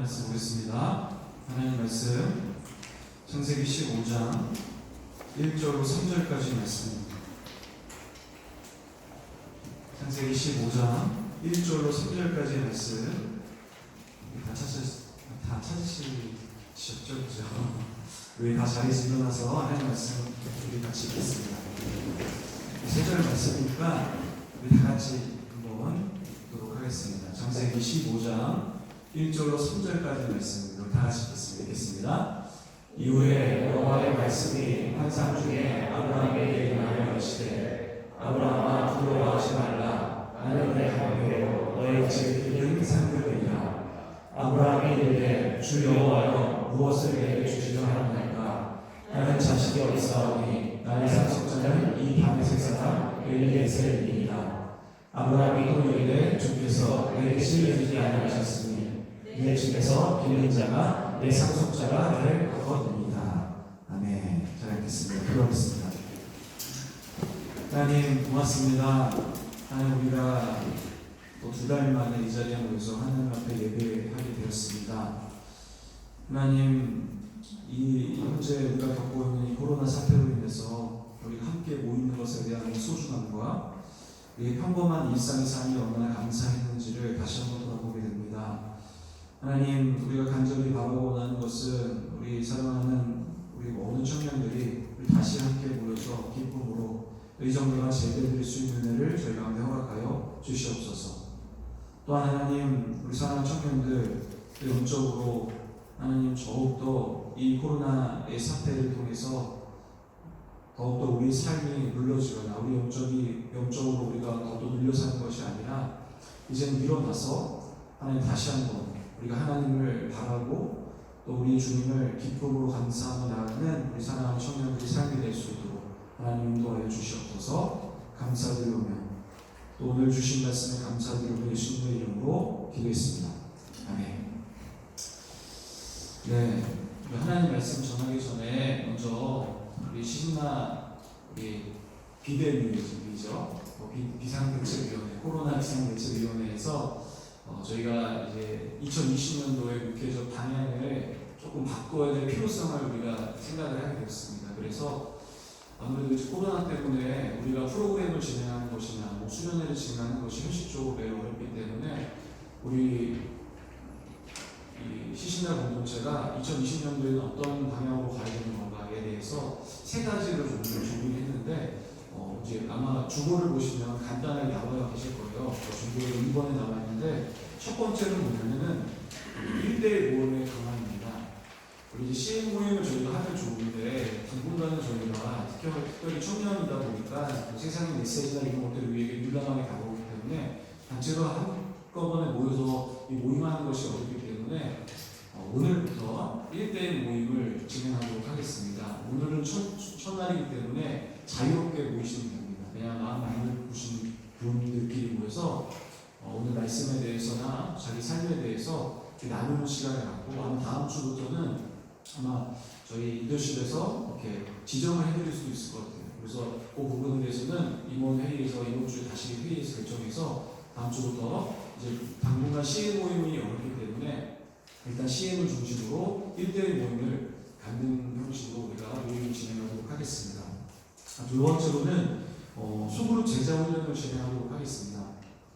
말씀 보겠습니다. 하나님 말씀 창세기 15장 1절로 3절까지 말씀입니다. 창세기 15장 1절로 3절까지 말씀 다 찾으시셨죠? 그죠? 우리 다 자리에서 일어나서 하나님 말씀 우리 같이 읽겠습니다. 3절 말씀이니까 우리 다 같이 한번 읽도록 하겠습니다. 창세기 15장 1절로 3절까지 말씀으로 다 같이 읽겠습니다. 이후에 여호와의 말씀이 환상 중에 아브라함에게 임하여 이르시되 아브라함아 두려워하지 말라. 나는 내 하나님으로 너의 집을 이룬 상급이니라. 아브라함이 이르되 주 여호와여 무엇을 내게 주시려 하옵나이까. 나는 자식이 없사오니 나의 상속자는 이 다메섹 사람 엘리에셀이니라. 아브라함이 또 이르되 주께서 내게 실려주지 아니하셨으니 내 집에서 빌린 자가 내 상속자가 될 것입니다. 아멘. 잘 읽겠습니다. 기도하겠습니다. 하나님 고맙습니다. 하나님 우리가 또 2달 만에 이 자리에 모여서 하나님 앞에 예배하게 되었습니다. 하나님 이 현재 우리가 겪고 있는 이 코로나 사태로 인해서 우리가 함께 모이는 것에 대한 소중함과 우리의 평범한 일상의 삶이 얼마나 감사했는지를 다시 한번 돌아보게 됩니다. 하나님 우리가 간절히 바라고 원하는 것은 우리 사랑하는 우리 모든 청년들이 우리 다시 함께 모여서 기쁨으로 의정부가 제대드릴 수 있는 은혜를 저희 가운데 허락하여 주시옵소서. 또한 하나님 우리 사랑하는 청년들 영적으로 하나님 더욱더 이 코로나의 사태를 통해서 더욱더 우리 삶이 눌러지거나 우리 영적으로 우리가 더욱더 눌려 사는 것이 아니라 이제는 일어나서 하나님 다시 한번 우리가 하나님을 바라고 또 우리 주님을 기쁨으로 감사하며 나가는 우리 사랑하는 청년들의 삶이 될 수 있도록 하나님 인도하여 주시옵소서. 감사드리며 또 오늘 주신 말씀에 감사드리고 예수님의 이름으로 기도했습니다. 아멘. 네, 하나님 말씀 전하기 전에 먼저 우리 시신나 우리 비대위죠, 비상대책위원회, 코로나 비상대책위원회에서 저희가 이제 2020년도에 국회적 방향을 조금 바꿔야 될 필요성을 우리가 생각을 하게 되었습니다. 그래서 아무래도 이제 코로나 때문에 우리가 프로그램을 진행하는 것이나 수련회를 진행하는 것이 현실적으로 매우 어렵기 때문에 우리 이 시신나 공동체가 2020년도에는 어떤 방향으로 가야 되는 건가에 대해서 3가지를 좀 준비를 했는데 이제 아마 주보를 보시면 간단하게 나와 계실 거예요. 주보에 2번에 나와 있는데 첫 번째는 뭐냐면은 1대1 모임의 강화입니다. 우리 이제 CM 모임을 저희가 하면 좋은데 당분간은 저희가 특별히 청년이다 보니까 세상의 메시지나 이런 것들이 우리에게 민감하게 다가오기 때문에 단체로 한꺼번에 모여서 이 모임하는 것이 어렵기 때문에 오늘부터 1대1 모임을 진행하도록 하겠습니다. 오늘은 첫날이기 때문에 자유롭게 모이시면 됩니다. 그냥 마음 많이 보신 분들끼리 모여서 오늘 말씀에 대해서나 자기 삶에 대해서 나누는 시간을 갖고 아마 다음 주부터는 아마 저희 리더십에서 이렇게 지정을 해드릴 수도 있을 것 같아요. 그래서 그 부분에 대해서는 이번 회의에서 이번 주에 다시 회의에서 결정해서 다음 주부터 이제 당분간 CM 모임이 어렵기 때문에 일단 CM을 중심으로 1대1 모임을 갖는 형식으로 우리가 모임을 진행하도록 하겠습니다. 2번째로는 소그룹 제자 훈련을 진행하도록 하겠습니다.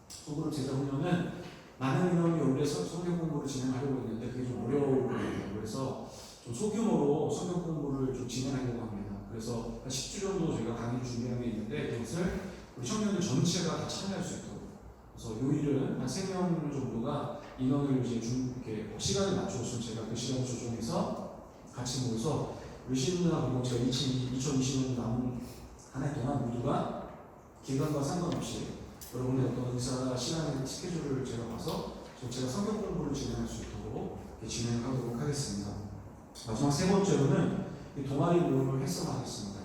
소그룹 제자 훈련은 많은 인원이 원래 성경 공부를 진행하려고 했는데 그게 좀 어려워요. 그래서 좀 소규모로 성경 공부를 좀 진행하려고 합니다. 그래서 한 10주 정도 저희가 강의 준비한 게 있는데 그것을 우리 청년들 전체가 다 참여할 수 있도록. 그래서 요일은 한 3명 정도가 인원을 이제 이렇게 시간을 맞춰서 제가 그 시간을 조정해서 같이 모여서 우리 신부나 공동체가 2020년 남은 한 해 동안 모두가 기간과 상관없이 여러분의 어떤 의사나 시간의 스케줄을 제가 봐서 제가 성경 공부를 진행할 수 있도록 진행하도록 하겠습니다. 마지막 3번째로는 동아리 모임을 활성화하겠습니다.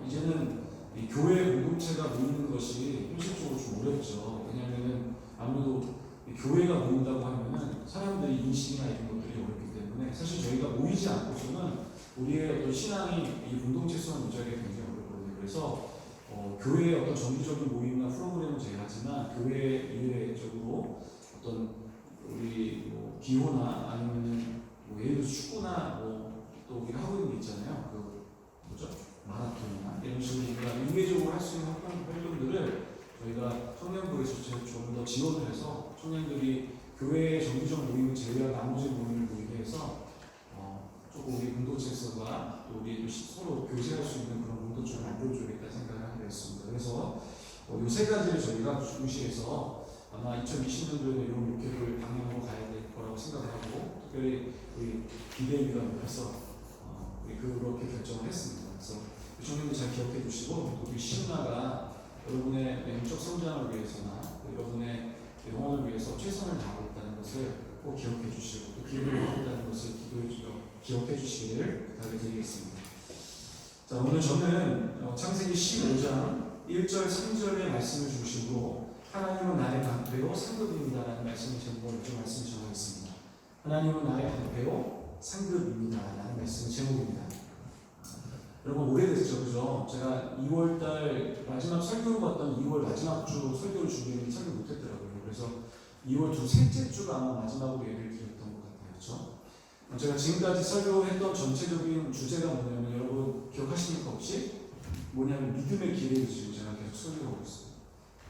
이제는 이 교회 공동체가 모이는 것이 현실적으로 좀 어렵죠. 왜냐하면 아무래도 교회가 모인다고 하면은 사람들이 인식이나 이런 것들이 어렵기 때문에 사실 저희가 모이지 않고서는 우리의 어떤 신앙이 이 공동체 속에 유지하기 굉장히 어렵거든요. 그래서 교회의 어떤 정기적인 모임이나 프로그램은 제가 하지만 교회 이외적으로 어떤 우리 기호나 아니면은 뭐 예를 들어서 축구나 뭐 또 우리가 하고 있는 게 있잖아요. 그 뭐죠? 마라톤이나 이런 식으로 우리가 인계적으로 할 수 있는 활동들을 저희가 청년부에서 좀 더 지원을 해서 청년들이 교회의 정기적 모임을 제외한 나머지 모임을 모이게 해서 조금 우리 공동체에서가 또 우리 서로 교제할 수 있는 그런 공동체를 만들어줘야겠다 생각을 하게 됐습니다. 그래서 이 세 가지를 저희가 중시해서 아마 2020년도에는 이런 목표를 방향으로 가야 될 거라고 생각을 하고 특별히 우리 비대위원회에서 우리 그렇게 결정을 했습니다. 그래서 청년들 잘 기억해 주시고 또 우리 시누나가 여러분의 영적 성장을 위해서나 여러분의 영혼을 위해서 최선을 다하고 있다는 것을 꼭 기억해 주시고 또 기도를 하고 있다는 것을 기억해 주시기를 부탁드리겠습니다. 자, 오늘 저는 창세기 15장 1절 3절의 말씀을 중심으로 하나님은 나의 방패요 상급입니다라는 말씀을 제목으로 좀 말씀을 전하겠습니다. 하나님은 나의 방패요 상급입니다라는 말씀의 제목입니다. 여러분 오래됐죠, 그죠? 제가 2월달 마지막 설교로 봤던 2월 마지막 주 설교를 준비했는데 설교 못했더라고요. 그래서 2월 셋째 주가 아마 마지막으로 예를 드렸던 것 같아요, 그렇죠? 제가 지금까지 설교했던 전체적인 주제가 뭐냐면 여러분 기억하십니까 혹시? 뭐냐면 믿음의 길을 지고 제가 계속 설교하고 있어요.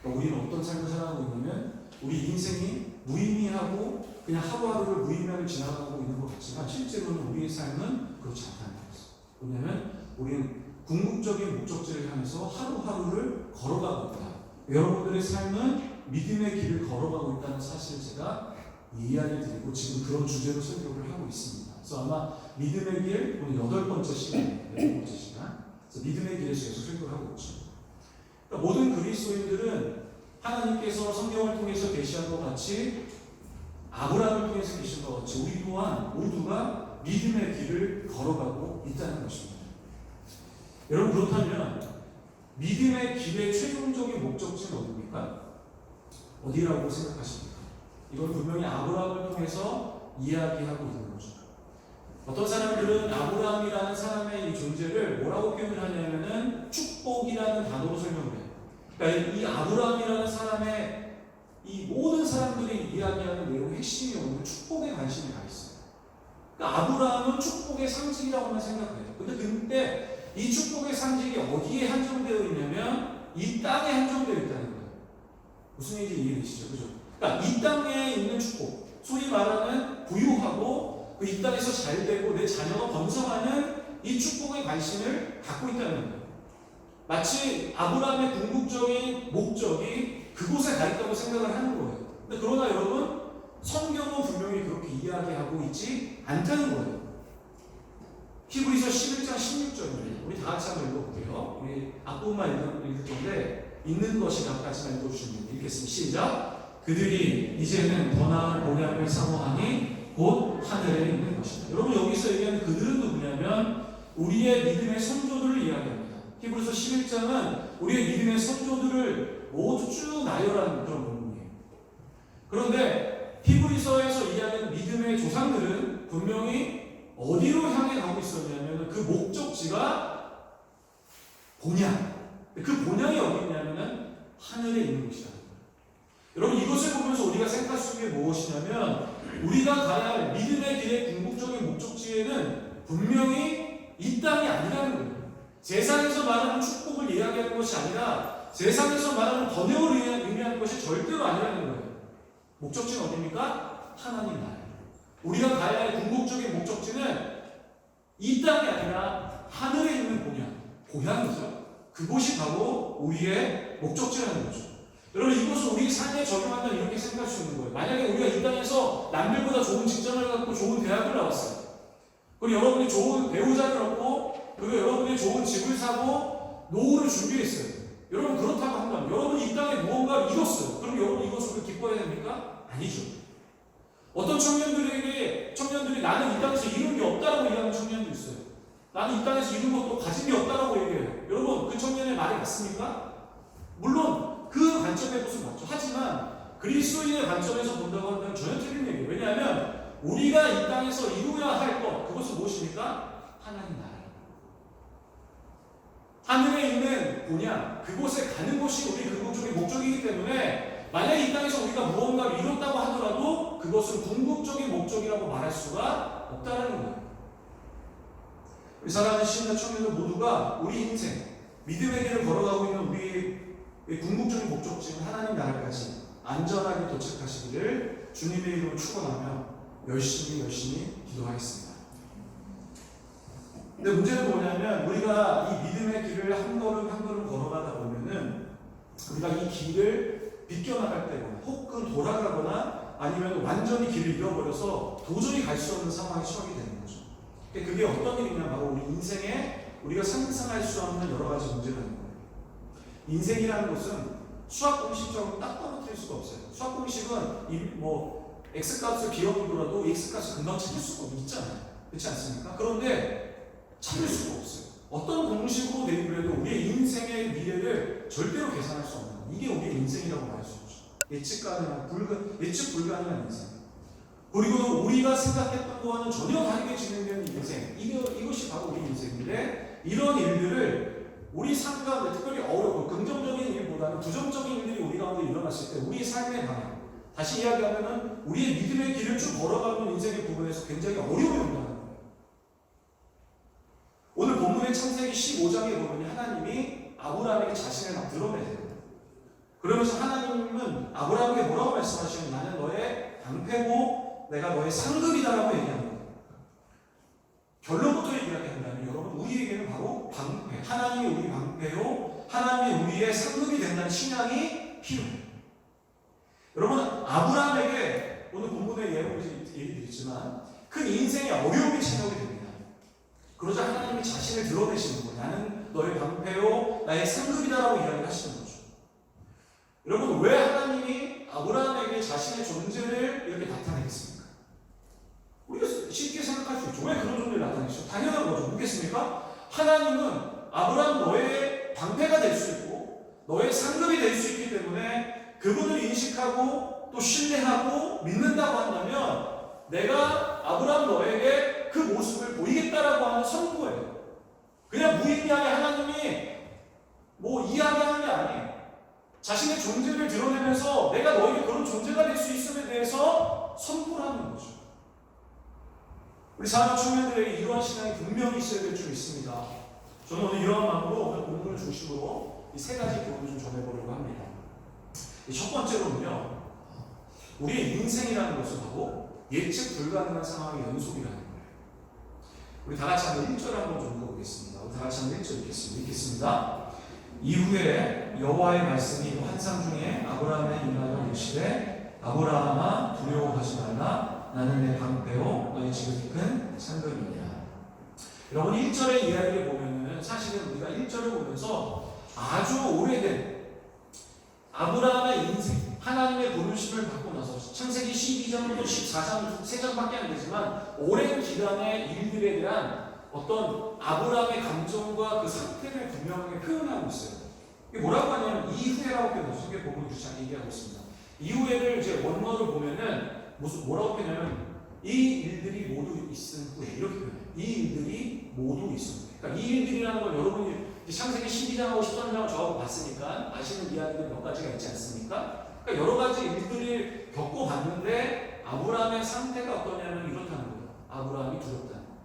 그러니까 우리는 어떤 삶을 살아가고 있냐면 우리 인생이 무의미하고 그냥 하루하루를 무의미하게 지나가고 있는 것 같지만 실제로는 우리의 삶은 그렇지 않다는 거였어요. 왜냐하면 우리는 궁극적인 목적지를 향해서 하루하루를 걸어가고 있다. 여러분들의 삶은 믿음의 길을 걸어가고 있다는 사실을 제가 이야기 드리고 지금 그런 주제로 설교를 하고 있습니다. 그래서 아마 믿음의 길 오늘 8번째 시간이에요. 8번째 시간. 그래서 믿음의 길에서 계속 설교를 하고 있죠. 그러니까 모든 그리스도인들은 하나님께서 성경을 통해서 계시한 것 같이 아브라함을 통해서 계신 것 같이 우리 또한 모두가 믿음의 길을 걸어가고 있다는 것입니다. 여러분 그렇다면 믿음의 길의 최종적인 목적지는 어디입니까? 어디라고 생각하십니까? 이건 분명히 아브라함을 통해서 이야기하고 있는 거죠. 어떤 사람들은 아브라함이라는 사람의 이 존재를 뭐라고 표현을 하냐면은 축복이라는 단어로 설명을 해요. 그러니까 이 아브라함이라는 사람의 이 모든 사람들이 이야기하는 내용의 핵심이 오늘 축복에 관심이 가 있어요. 그러니까 아브라함은 축복의 상징이라고만 생각해요. 근데 이 축복의 상징이 어디에 한정되어 있냐면 이 땅에 한정되어 있다는 거예요. 무슨 얘기인지 이해되시죠? 그죠? 그러니까 이 땅에 있는 축복, 소위 말하는 부유하고 그 이 땅에서 잘 되고 내 자녀가 번성하는 이 축복의 관심을 갖고 있다는 거예요. 마치 아브라함의 궁극적인 목적이 그곳에 가 있다고 생각을 하는 거예요. 근데 그러나 여러분 성경은 분명히 그렇게 이야기하고 있지 않다는 거예요. 히브리서 11장 16절입니다. 우리 다 같이 한번 읽어볼게요. 우리 앞부분만 읽을 건데 있는 것이 각까지만 읽어주시면 읽겠습니다. 시작. 그들이 이제는 더 나은 본향을 사모하니 곧 하늘에 있는 것이다. 여러분 여기서 얘기하는 그들은 누구냐면 우리의 믿음의 선조들을 이야기합니다. 히브리서 11장은 우리의 믿음의 선조들을 모두 쭉 나열하는 그런 본문이에요. 그런데 히브리서에서 이야기하는 믿음의 조상들은 분명히 어디로 향해 가고 있었냐면 그 목적지가 본향. 그 본향이 어디 있냐면 하늘에 있는 곳이다. 여러분 이것을 보면서 우리가 생각할 수 있는 게 무엇이냐면 우리가 가야 할 믿음의 길의 궁극적인 목적지에는 분명히 이 땅이 아니라는 거예요. 세상에서 말하는 축복을 이야기하는 것이 아니라 세상에서 말하는 번영을 의미하는 것이 절대로 아니라는 거예요. 목적지는 어디입니까? 하나님 나라. 우리가 가야 할 궁극적인 목적지는 이 땅이 아니라 하늘에 있는 고향이죠. 그곳이 바로 우리의 목적지라는 거죠. 여러분 이것을 우리 삶에 적용한다면 이렇게 생각할 수 있는 거예요. 만약에 우리가 이 땅에서 남들보다 좋은 직장을 갖고 좋은 대학을 나왔어요. 그리고 여러분이 좋은 배우자를 얻고 그리고 여러분이 좋은 집을 사고 노후를 준비했어요. 여러분 그렇다고 한다면 여러분이 이 땅에 무언가를 이뤘어요. 그럼 여러분 이것을 기뻐해야 됩니까? 아니죠. 어떤 청년들이 나는 이 땅에서 이룬 게 없다라고 얘기하는 청년도 있어요. 나는 이 땅에서 이룬 것도 가진 게 없다라고 얘기해요. 여러분 그 청년의 말이 맞습니까? 물론 그 관점의 것은 맞죠. 하지만 그리스도인의 관점에서 본다고 한다면 전혀 틀린 얘기예요. 왜냐하면 우리가 이 땅에서 이루어야 할 것, 그것은 무엇입니까? 하나님 나라. 하늘에 있는 본향, 그곳에 가는 것이 우리 궁극적인 목적이기 때문에 만약에 이 땅에서 우리가 무언가를 이뤘다고 하더라도 그것은 궁극적인 목적이라고 말할 수가 없다는 거예요. 우리 사랑하는 시인과 청년들 모두가 우리 인생, 믿음의 길을 걸어가고 있는 우리의 궁극적인 목적지인 하나님 나라까지 안전하게 도착하시기를 주님의 이름으로 축원하며 열심히 기도하겠습니다. 근데 문제는 뭐냐면 우리가 이 믿음의 길을 한 걸음 한 걸음 걸어가다 보면은 우리가 이 길을 비껴나갈 때거나 혹은 돌아가거나 아니면 완전히 길을 잃어버려서 도저히 갈 수 없는 상황에 처하게 되는 거죠. 그게 어떤 일이냐, 바로 우리 인생에 우리가 상상할 수 없는 여러 가지 문제라는 거예요. 인생이라는 것은 수학 공식적으로 딱 떨어뜨릴 수가 없어요. 수학 공식은 x값을 기억으로라도 x값을 금방 찾을 수가 있잖아요. 그렇지 않습니까? 그런데 찾을 수가 없어요. 어떤 공식으로 대입을 해도 우리의 인생의 미래를 절대로 계산할 수 없는 거예요. 이게 우리의 인생이라고 말할 수 없죠. 예측 불가능한 인생. 그리고 우리가 생각했던 것과는 전혀 다르게 진행되는 인생, 이것이 바로 우리 인생인데, 이런 일들을 우리 삶 가운데 특별히 어렵고 긍정적인 일보다는 부정적인 일들이 우리 가운데 일어났을 때 우리 삶의 방향, 다시 이야기하면은 우리의 믿음의 길을 쭉 걸어가는 인생의 부분에서 굉장히 어려움이 온다는 거예요. 오늘 본문의 창세기 15장에 보면 하나님이 아브라함에게 자신을 막 드러내세요. 그러면서 하나님은 아브라함에게 뭐라고 말씀하시면, 나는 너의 방패고 내가 너의 상급이다라고 얘기하는 거예요. 결론부터 이야기한다면 여러분, 우리에게는 바로 방패, 하나님이 우리 방패요, 하나님이 우리의 상급이 된다는 신앙이 필요해요. 여러분, 아브라함에게 오늘 본문의 예로 얘기 드리지만 큰 인생의 어려움이 찾아오게 됩니다. 그러자 하나님이 자신을 드러내시는 거예요. 나는 너의 방패요, 나의 상급이다라고 이야기를 하시는 거죠. 여러분, 왜 하나님이 아브라함에게 자신의 존재를 이렇게 나타내겠습니까? 우리가 쉽게 생각할 수 있죠. 왜 그런 존재를 나타내시죠? 당연한 거죠. 묻겠습니까? 하나님은 아브라함 너의 방패가 될 수 있고 너의 상급이 될 수 있기 때문에 그분을 인식하고 또 신뢰하고 믿는다고 한다면 내가 아브라함 너에게 그 모습을 보이겠다라고 하는 선포예요. 그냥 무의미하게 하나님이 이야기하는 게 아니에요. 자신의 존재를 드러내면서 내가 너에게 그런 존재가 될 수 있음에 대해서 선포를 하는 거죠. 우리 사랑하는 청년들에게 이러한 신앙이 분명히 있어야 될 줄 믿습니다. 저는 오늘 이러한 마음으로 오늘 본문을 중심으로 이 세 가지 교훈을 좀 전해보려고 합니다. 첫 번째로는요, 우리의 인생이라는 것은 바로 예측 불가능한 상황의 연속이라는 거예요. 우리 다 같이 한번 1절 한번 좀 읽어보겠습니다. 우리 다 같이 한번 1절 읽겠습니다. 이후에 여호와의 말씀이 환상 중에 아브라함에 임하여 이르시되 아브라함아 두려워하지 말라 나는 내 방패요 너의 지극히 큰 상급이니라. 여러분, 1절의 이야기를 보면은 사실은 우리가 1절을 보면서 아주 오래된 아브라함의 인생, 하나님의 부르심을 받고 나서 창세기 12장부터 14장 3장밖에 안 되지만 오랜 기간의 일들에 대한 어떤 아브라함의 감정과 그 상태를 분명하게 표현하고 있어요. 이게 뭐라고 하냐면 이후에라고 표현해서 이게 보면 주창 얘기하고 있습니다. 이후에를 이제 원어를 보면은 뭐라고 표현하냐면 이 일들이 모두 있은 후에 이렇게 표현해요. 이 일들이 모두 있은 후에. 그러니까 이 일들이라는 걸 여러분이 창세기 12장하고 13장을 저하고 봤으니까 아시는 이야기들 몇 가지가 있지 않습니까? 그러니까 여러 가지 일들을 겪어봤는데 아브라함의 상태가 어떠냐면 이렇다는 거예요. 아브라함이 두렵다는 거예요.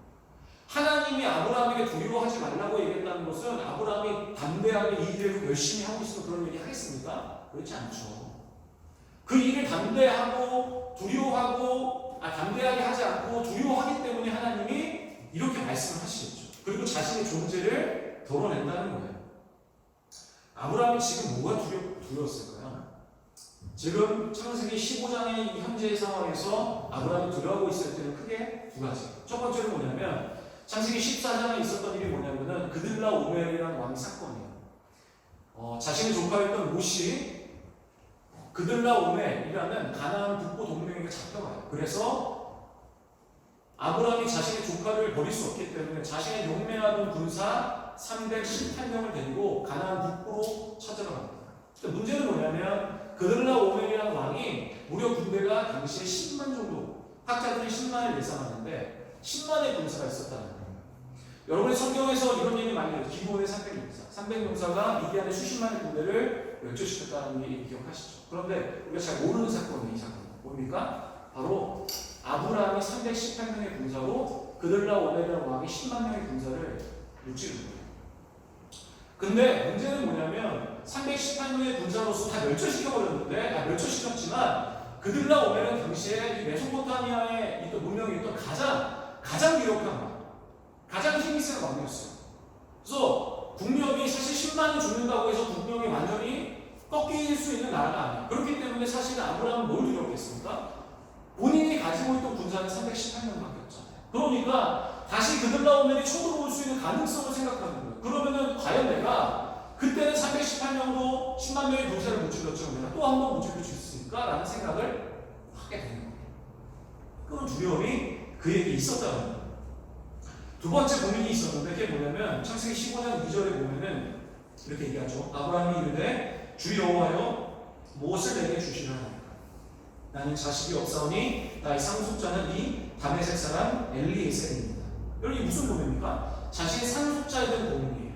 하나님이 아브라함에게 두려워하지 말라고 얘기했다는 것은 아브라함이 담대하게 이 일을 열심히 하고 있으면 그런 얘기 하겠습니까? 그렇지 않죠. 그 일을 담대하고 담대하게 하지 않고 두려워하기 때문에 하나님이 이렇게 말씀을 하시겠죠. 그리고 자신의 존재를 드러낸다는 거예요. 아브라함이 지금 뭐가 두려웠을까요? 지금 창세기 15장의 이 현재의 상황에서 아브라함이 두려워하고 있을 때는 크게 두 가지. 첫 번째는 뭐냐면 창세기 14장에 있었던 일이 뭐냐면은 그들라 오멜이라는 왕 사건이에요. 자신의 조카였던 롯이 그들라 오멜이라는 가나안 북부 동맹에게 잡혀가요. 그래서 아브라함이 자신의 조카를 버릴 수 없기 때문에 자신의 용맹하던 군사 318명을 데리고 가나안 북부로 찾아갑니다. 문제는 뭐냐면 그들라 오멜이라는 왕이 무려 군대가 당시에 10만 정도, 학자들이 10만을 예상하는데 10만의 군사가 있었다는 거예요. 여러분의 성경에서 이런 얘기 많이 해요. 기브온의 300용사. 300용사가 미디안의 수십만의 군대를 멸절시켰다는 얘기 기억하시죠? 그런데 우리가 잘 모르는 사건이 이 사건. 뭡니까? 바로 아브라함이 318명의 군사로 그들라 오베르 왕이 10만 명의 군사를 무찌른 거예요. 근데 문제는 뭐냐면 318명의 군사로서 다 멸절시켜버렸는데, 멸절시켰지만 그들라 오베르는 당시에 이 메소포타미아에 있던 문명이 있던 가장 유력한, 가장 힘이 센 왕이었어요. 그래서 국력이 사실 10만이 죽는다고 해서 국력이 완전히 꺾일 수 있는 나라가 아니에요. 그렇기 때문에 사실은 아브라함은 뭘 두려웠겠습니까? 본인이 가지고 있던 군사는 318명밖에 없잖아요. 그러니까 다시 그들라 오면이 쳐들어올 수 있는 가능성을 생각하는 거예요. 그러면은 과연 내가 그때는 318명으로 10만 명의 군사를 무찔렀죠. 내가 또 한 번 무찔릴 수 있을까? 라는 생각을 하게 되는 거예요. 그런 두려움이 그에게 있었다는 거예요. 두 번째 고민이 있었는데 그게 뭐냐면 창세기 15장 2절에 보면은 이렇게 얘기하죠. 아브라함이 이르되 주 여호와여 무엇을 내게 주시려 하나이까? 나는 자식이 없사오니 나의 상속자는 이 다메섹 사람 엘리에셀입니다. 여러분 이게 무슨 고민입니까? 자신의 상속자에 대한 고민이에요.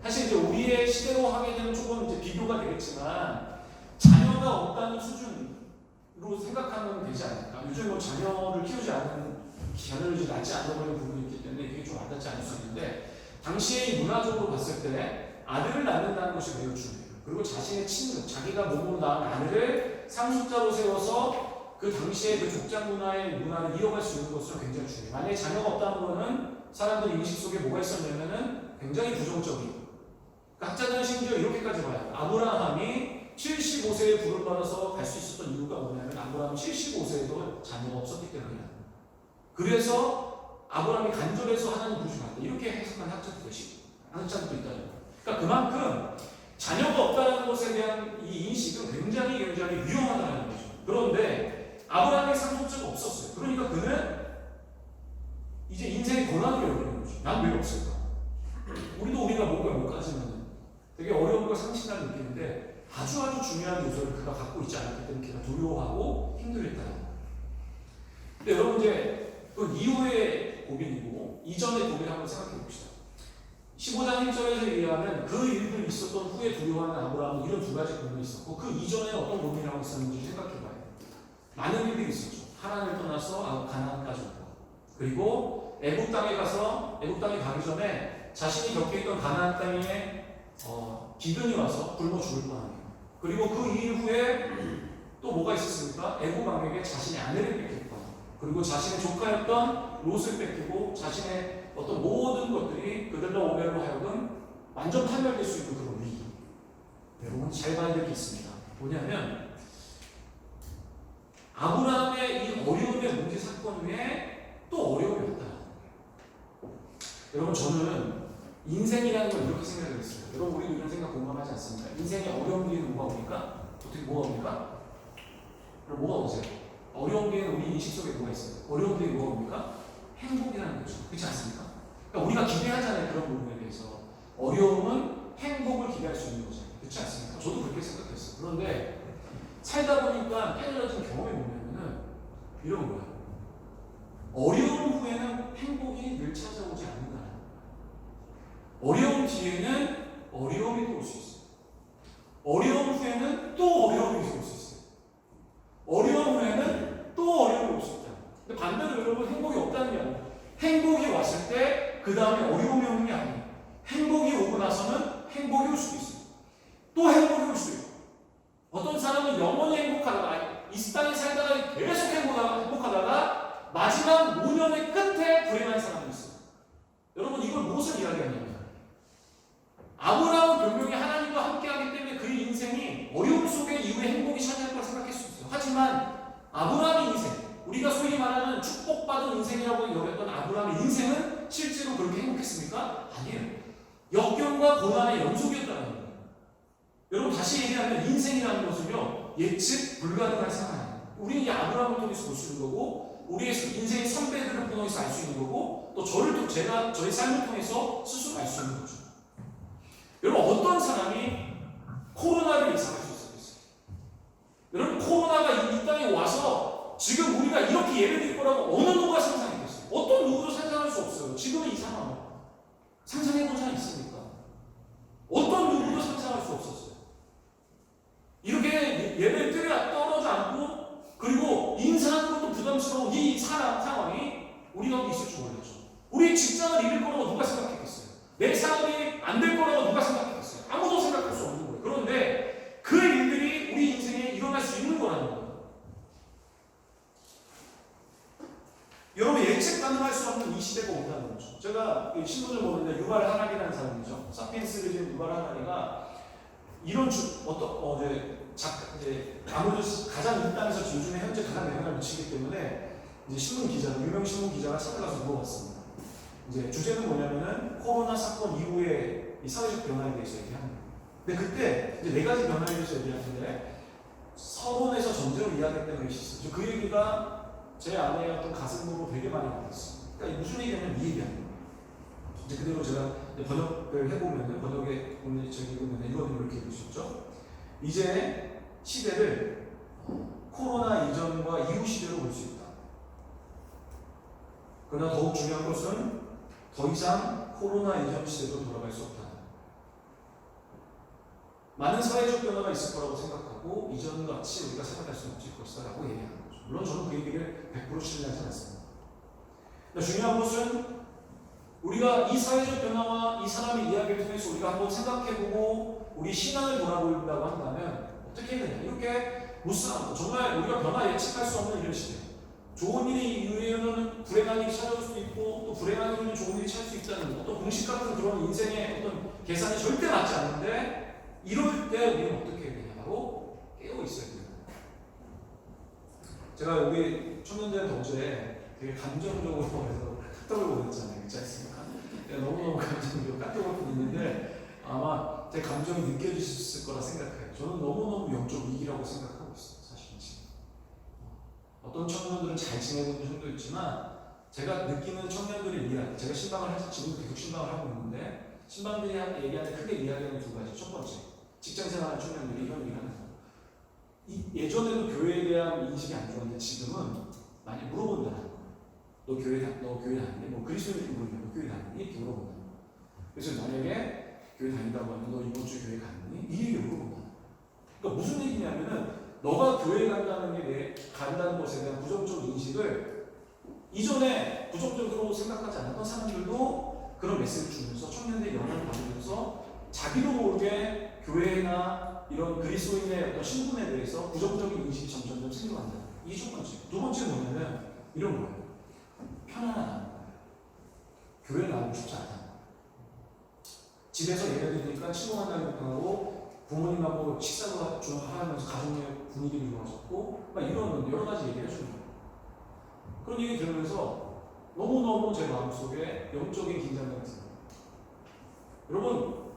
사실 이제 우리의 시대로 하게 되면 조금 이제 비교가 되겠지만 자녀가 없다는 수준으로 생각하면 되지 않을까? 요즘 뭐 자녀를 키우지 않은 자녀를 낳지 않는 부분이 있기 때문에 이게 좀 와닿지 않을 수 있는데 당시에 문화적으로 봤을 때 아들을 낳는다는 것이 매우 중요해요. 그리고 자신의 친구, 자기가 몸으로 낳은 아들을 상속자로 세워서 그 당시에 그 족장 문화를 이어갈 수 있는 것으로 굉장히 중요해요. 만약에 자녀가 없다는 것은 사람들 인식 속에 뭐가 있었냐면은 굉장히 부정적이고, 학자들은 심지어 이렇게까지 봐요. 아브라함이 75세에 부를 받아서 갈 수 있었던 이유가 뭐냐면 아브라함이 75세에도 자녀가 없었기 때문이다. 그래서 아브라함이 간절해서 하나님 부르시면 안 돼. 이렇게 해석한 학자들도 있다는 거예요. 그러니까 그만큼 자녀가 없다는 것에 대한 이 인식은 굉장히 위험하다는 거죠. 그런데 아브라함의 상속자가 없었어요. 그러니까 그는 이제 인생의 고난을 여기는 거죠. 난 왜 없을까? 우리가 뭔가 못 가지면 되게 어려움과 상실감을 느끼는데 아주 중요한 요소를 그가 갖고 있지 않았기 때문에 그가 두려워하고 힘들었다는 거예요. 근데 여러분 이제 그 이후의 고민이고 이전의 고민을 한번 생각해 봅시다. 15장 1절에서 얘기하는 그 일들이 있었던 후에 두려워하는 아브라함은 이런 두 가지 고민이 있었고 그 이전에 어떤 고민을 하고 있었는지 생각해봐요. 많은 일들이 있었죠. 하나님을 떠나서 가나안까지 오고, 그리고 애국 땅에 가기 전에 자신이 겪게 있던 가나안 땅에 기근이 와서 굶어 죽을 뻔합니다. 그리고 그 이후에 또 뭐가 있었습니까? 애국 왕에게 자신의 아내를 뺏길 뻔합니다. 그리고 자신의 조카였던 롯을 뺏기고 자신의 어떤 모든 것들이 그들과 오벨로 하여금 완전 파멸될 수 있는 그런 위기. 여러분 잘 봐야 될 게 있습니다. 뭐냐면 아브라함의 이 어려움의 문제 사건 외에 또 어려움이 왔다. 여러분 저는 인생이라는 걸 이렇게 생각을 했어요. 여러분 우리도 이런 생각 공감하지 않습니까? 인생의 어려움 뒤에는 뭐가 옵니까? 어떻게 뭐가 옵니까? 그럼 뭐가 오세요? 어려움 뒤에는 우리 인식 속에 뭐가 있어요? 어려움 뒤에 뭐가 옵니까? 행복이라는 거죠. 그렇지 않습니까? 그러니까 우리가 기대하잖아요. 그런 부분에 대해서. 어려움은 행복을 기대할 수 있는 거잖아요. 그렇지 않습니까? 저도 그렇게 생각했어요. 그런데 살다 보니까 깨달아진 경험이 뭐냐면은 이런 거예요. 어려움 후에는 행복이 늘 찾아오지 않는다. 어려움 뒤에는 어려움이 또 올 수 있어요. 어려움 후에는 또 어려움이 올 수 있어요. 어려움 후에는 또 어려움이 올 수 있다. 근데 반대로 여러분 행복이 없다는 게 아니에요. 행복이 왔을 때 그 다음에 어려움이 오는 게 아니에요. 행복이 오고 나서는 행복이 올 수도 있어요. 또 행복이 올 수도 있고. 어떤 사람은 영원히 행복하다가 이 땅에 살다가 계속 행복하다가 마지막 노년의 끝에 불행한 사람이 있어요. 여러분 이걸 무엇을 이야기하냐면 아브라함은 분명히 하나님과 함께하기 때문에 그의 인생이 어려움 속에 이후에 행복이 차지할 거라 생각할 수 있어요. 하지만 아브라함의 인생, 우리가 소위 말하는 축복받은 인생이라고 여겼던 아브라함의 인생은 실제로 그렇게 행복했습니까? 아니에요. 역경과 고난의 연속이었다는 거예요. 여러분 다시 얘기하면 인생이라는 것은요 예측 불가능한 상황이에요. 우리는 이 아브라함을 통해서 볼 수 있는 거고 우리의 인생의 선배들을 통해서 알 수 있는 거고 또 제가 저의 삶을 통해서 스스로 알 수 있는 거죠. 여러분 어떤 사람이 코로나를 예상할 수 있었겠어요? 여러분 코로나가 이 땅에 와서 지금 우리가 이렇게 예배드릴 거라고 어느 누가 상상했겠어요? 어떤 누구도 상상할 수 없어요. 지금은 이 상황 상상해본 사람 있습니까? 어떤 누구도 상상할 수 없었어요. 이렇게 예배 뜰에 떨어져 앉고 그리고 인사하는 것도 부담스러운 이 상황이 우리 가운데 있을 줄 몰랐죠. 우리 직장을 잃을 거라고 누가 생각했겠어요? 내 사업이 안 될 거라고 누가 생각했겠어요? 아무도 생각할 수 없는 거예요. 그런데 그 일들이 우리 인생에 일어날 수 있는 거라는 거예요. 여러분 예측 가능할 수 없는 이 시대가 온다는 거죠. 제가 신문을 보는데 유발 하라리라는 사람이죠. 사피엔스를 지은 유발 하라리가 이런 아무래도 가장 이 땅에서 요즘에 현재 가장 영향을 미치기 때문에 이제 신문 기자, 유명 신문 기자가 찾아가서 물어봤습니다. 이제 주제는 뭐냐면은 코로나 사건 이후에 이 사회적 변화에 대해서 얘기하는 거예요. 근데 그때 이제 네 가지 변화에 대해서 얘기하는데 서론에서 전제로 이야기했던 것이 있어요. 그 얘기가 제 아내의 어떤 가슴으로 되게 많이 받았어요. 그러니까 무슨 얘기냐면 이 얘기하는 거예요. 이제 그대로 제가 번역을 해보면 번역에 오늘 저기 보면 이거는 이렇게 읽으셨죠. 이제 시대를 코로나 이전과 이후 시대로 볼 수 있다. 그러나 더욱 중요한 것은 더 이상 코로나 이전 시대로 돌아갈 수 없다. 많은 사회적 변화가 있을 거라고 생각하고 이전같이 우리가 생각할 수는 없을 것이다라고 얘기하는 거죠. 물론 저는 그 얘기를 100% 신뢰하지 않습니다. 중요한 것은 우리가 이 사회적 변화와 이 사람의 이야기를 통해서 우리가 한번 생각해보고 우리 신앙을 돌아본다고 한다면 어떻게 해야 되냐. 이렇게 무쌍 정말 우리가 변화 예측할 수 없는 이런 시대. 좋은 일이 이후에는 불행한 일이 찾아올 수도 있고 또 불행한 일은 좋은 일이 찾을 수 있다는 또 공식 같은 그런 인생의 어떤 계산이 절대 맞지 않는데 이럴 때 우리는 어떻게 해야 되냐고 깨어 있어야 돼요. 제가 여기 청년들한테 어제 되게 감정적으로 해서 카톡을 보냈잖아요. 그렇지 않습니까? 너무너무 감정적으로 카톡을 보냈는데 아마 제 감정이 느껴지셨을 거라 생각해요. 저는 너무너무 영적 위기라고 생각하고 있어요. 사실 지금. 어떤 청년들은 잘 지내고 있는 정도 있지만 제가 느끼는 청년들의 이야기, 제가 신방을 해서 지금 계속 신방을 하고 있는데 신방들이 얘기하는 크게 이야기하는 두 가지. 첫 번째, 직장생활하는 청년들이 이런 얘기를 하는 거예요. 예전에도 교회에 대한 인식이 안 좋았는데 지금은 많이 물어본다는 거예요. 너 교회 다니니? 뭐 그리스도인이 모르냐? 너 교회 다니니? 이렇게 물어본다는 거예요. 그래서 만약에 교회 다닌다고 하면 너 이번 주 교회 갔니? 이 얘기를 물어본다는 거예요. 그러니까 무슨 얘기냐면은 너가 교회 간다는 것에 대한 부정적 인식을 이전에 부정적으로 생각하지 않았던 사람들도 그런 메시지를 주면서 청년들의 영향을 받으면서 자기도 모르게 교회나 이런 그리스도인의 어떤 신분에 대해서 부정적인 인식이 점점 생겨간다. 이게 첫 번째. 두 번째는 뭐냐면 이런 거예요. 편안하다는 거예요. 교회 나오고 싶지 않다는 거예요. 집에서 예배 드리니까 친구 만나기도 편하고 부모님하고 식사도 하면서 가정의 분위기도 좋아졌고 막 이런 여러 가지 얘기를 해주는 거예요. 그런 얘기 들으면서 너무너무 제 마음속에 영적인 긴장감이 들어요. 여러분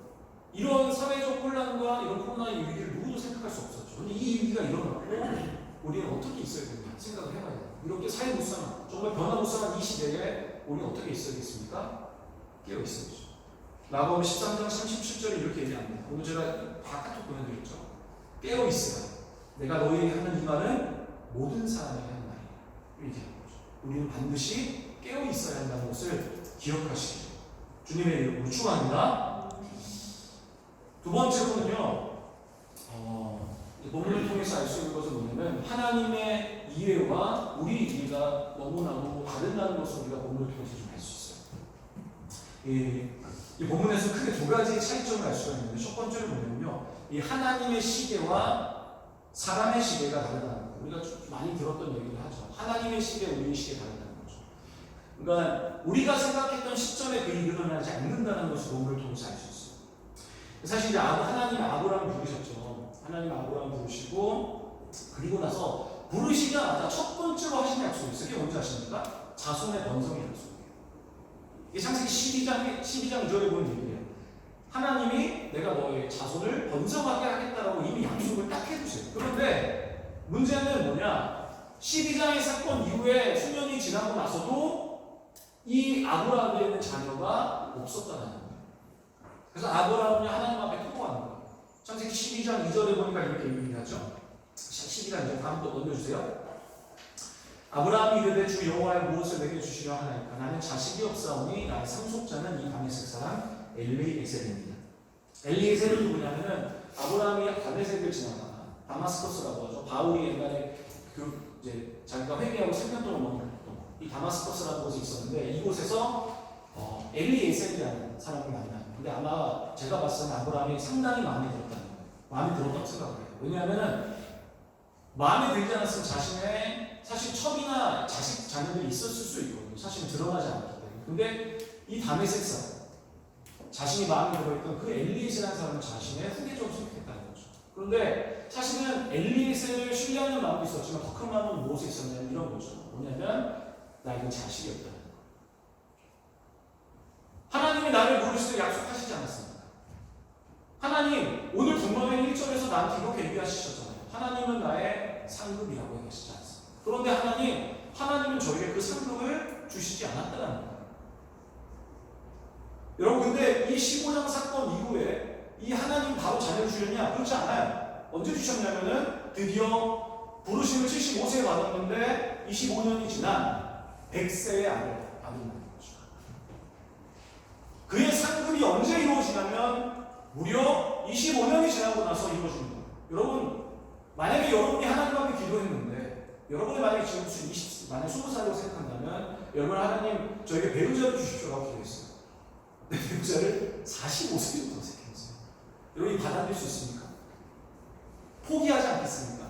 이런 사회적 혼란과 이런 코로나의 위기를 누구도 생각할 수 없었죠. 근데 이 위기가 일어나고 우리는 어떻게 있어야 되냐 생각을 해봐야 돼요. 이렇게 사회무쌍한 정말 변화무쌍한 이 시대에 우리는 어떻게 있어야겠습니까? 깨어 있어야죠. 마가복음 13장 37절에 이렇게 얘기합니다. 오늘 제가 바깥으로 보내드렸죠. 깨어 있으라. 내가 너희에게 하는 이 말은 모든 사람에게 하는 말이야. 이렇게 하는 거죠. 우리는 반드시 깨어 있어야 한다는 것을 기억하시길 주님의 이름으로 축원합니다. 두 번째로는요, 본문을 통해서 알 수 있는 것은 뭐냐면 하나님의 이해와 우리 이해가 너무나도 다르다는 것을 우리가 본문을 통해서 좀 알 수 있어요. 이 본문에서 크게 두 가지 차이점을 알 수가 있는데 첫 번째는 뭐냐면요, 이 하나님의 시계와 사람의 시계가 다르다는 거예요. 우리가 좀 많이 들었던 얘기를 하죠. 하나님의 시계, 우리의 시계 다르다는 거죠. 그러니까 우리가 생각했던 시점에 그 일이 일어나지 않는다는 것을 본문을 통해서 알 수 있어요. 사실 이제 하나님 아브라함 부르셨죠. 하나님 아브라함 부르시고 그리고 나서 부르시자마자 첫 번째로 하신 약속이 있어요. 그게 뭔지 아십니까? 자손의 번성의 약속이에요. 이게 창세기 12장 2절에 보는 얘기예요. 하나님이 내가 너의 자손을 번성하게 하겠다라고 이미 약속을 딱 해주세요. 그런데 문제는 뭐냐? 12장의 사건 이후에 수년이 지나고 나서도 이 아브라함에는 자녀가 없었다는 거예요. 그래서 아브라함이 하나님 앞에 통보하는 거예요. 창세기 12장 2절에 보니까 이렇게 얘기하죠. 12장 2절 다음 또 넘겨주세요. 아브라함이 이르되 주 여호와의 무엇을 내게 주시려 하나이까 나는 자식이 없사오니 나의 상속자는 이 다메섹 사람 엘리에셀입니다. 엘리에셀은 누구냐면은 아브라함이 다메섹을 지나다가 다마스커스라고 하죠. 바울이 옛날에 그 이제 자기가 회개하고 3년 동안 머무르던 이 다마스커스라는 곳이 있었는데 이곳에서 엘리에셀이라는 사람을 만나요. 근데 아마 제가 봤을 때는 아브라함이 상당히 마음에 들었다는 거예요. 마음에 들었다고 생각을 해요. 왜냐하면은 마음에 들지 않았으면 자신의 사실 첩이나 자식, 자녀들이 있었을 수 있거든요. 사실은 드러나지 않았기 때문에. 근데 이 다메섹 사람, 자신이 마음에 들어있던 그 엘리에셀이라는 사람은 자신의 후계자로 선택했다는 거죠. 그런데 사실은 엘리에셀을 신뢰하는 마음도 있었지만 더 큰 마음은 무엇에 있었냐면 이런 거죠. 뭐냐면 나에게 자식이 없다는 거. 하나님이 나를 부르실 때 약속하시지 않았습니까? 하나님, 오늘 분명히 1절에서 나한테 이렇게 얘기하시셨잖아요. 하나님은 나의 상급이라고 얘기하시지 않습니다. 그런데 하나님은 저에게 그 상급을 주시지 않았다는 거예요. 여러분, 근데 이 15장 사건 이후에 이 하나님 바로 자녀를 주셨냐? 그렇지 않아요. 언제 주셨냐면은 드디어 부르심을 75세에 받았는데 25년이 지난 100세의 아들 낳은 거죠. 그의 상급이 언제 이루어지냐면 무려 25년이 지나고 나서 이루어지는 거예요. 여러분, 만약에 여러분이 하나님 앞에 기도했는데 여러분이 만약에 지금 만약 20살이라고 생각한다면 여러분 하나님 저에게 배우자를 주십시오라고 기도했어요. 근데 배우자를 45세 정도 생각했어요. 여러분이 받아들일 수 있습니까? 포기하지 않겠습니까?